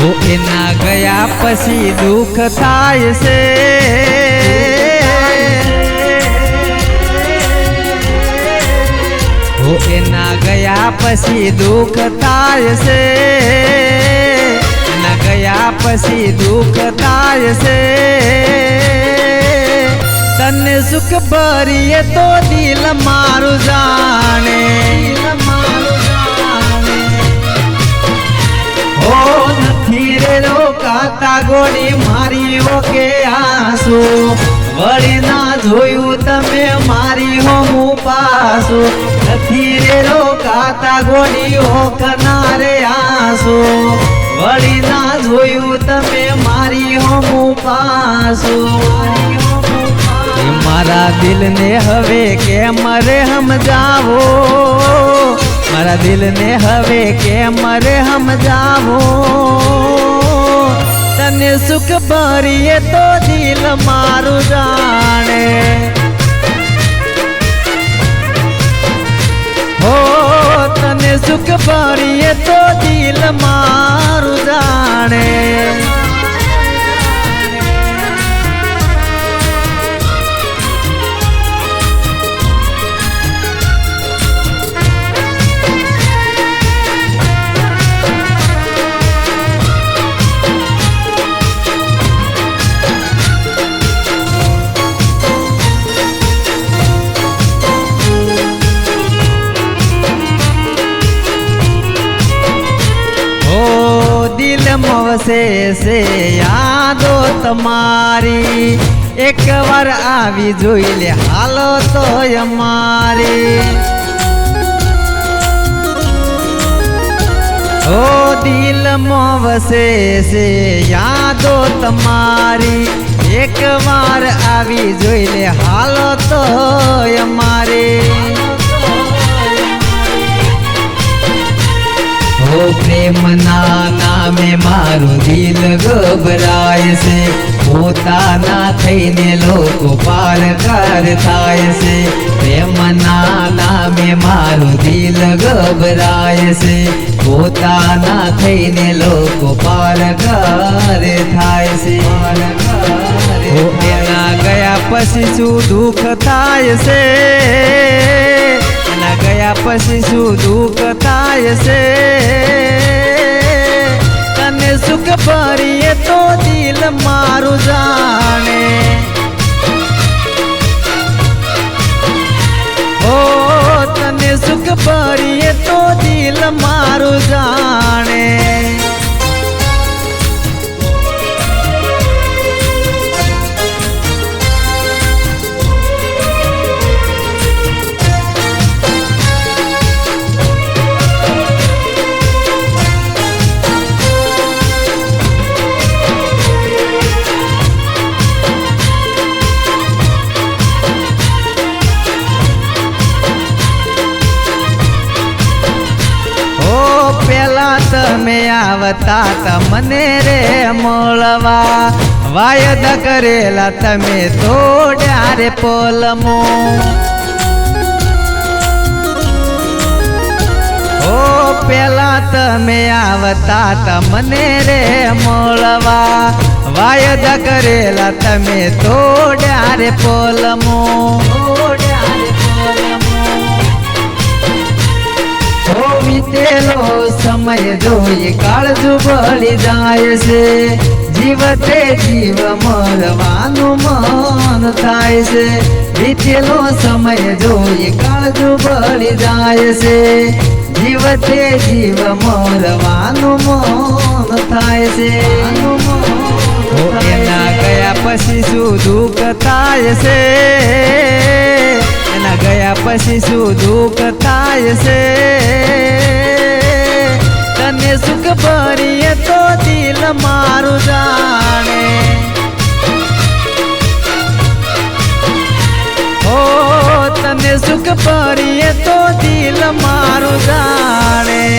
હો એના ગયા પછી દુઃખ થાય છે, હો એના ગયા પછી દુઃખ થાય છે, એના ગયા પછી દુઃખ થાય છે। તને સુખ ભરીએ તો દિલ મારું જાણે, હો નથી રે રોકાતા ગોળી મારી ઓકે આંસુ, વળી ના જોયું તમે મારી હોમું પાસું, નથી રે રોકાતા ગોળી ઓકના રે આંસુ, વળી ના જોયું તમે મારી હોમું પાસું। મારા દિલને હવે કેમ રે સમજાવો, મારા દિલને હવે કેમ રે સમજાવો, તને સુખ ભરીએ તો દિલ મારું જાણે, હો તને સુખ ભરીએ તો દિલ મારું જાણે। વસે છે યાદો તમારી, એક વાર આવી જોઈ લે હાલો તો અમારી, ઓ દિલમાં વસે છે યાદો તમારી, એક વાર આવી જોઈ લે હાલો તો અમારી। ઓ પ્રેમના નામે મારું દિલ ગભરાય છે, પોતાના થઈને લોકો પારકાર થાય છે, પ્રેમના નામે મારું દિલ ગભરાય છે, પોતાના થઈને લોકો પારકાર થાય છે। એના ગયા પછી શું દુઃખ થાય છે, એના ગયા પછી શું દુઃખ થાય છે, તને સુખ ભરીએ તો દિલ મારું જાણે, ઓ તને સુખ ભરીએ તો દિલ મારું જાણે। તમે આવતા તમને રે મળવા, વાયદા કરેલા તમે તોડ્યા રે પોલમો, ઓ પેલા તમે આવતા તમને રે મળવા, વાયદા કરેલા તમે તોડ્યા રે પોલમો, વીતેલો સમય જોઈ કાળજું બળી જાય છે, જીવતે જીવ મરવાનું મન થાય છે, વીતેલો સમય જોઈ કાળજું બળી જાય છે, જીવતે જીવ મરવાનું મન થાય છે। એના ગયા પછી શું દુઃખ થાય છે, એના ગયા પછી શું દુઃખ થાય છે, તને સુખ ભરીએ તો દિલ મારું જાણે, ઓ તને સુખ ભરીએ તો દિલ મારું જાણે।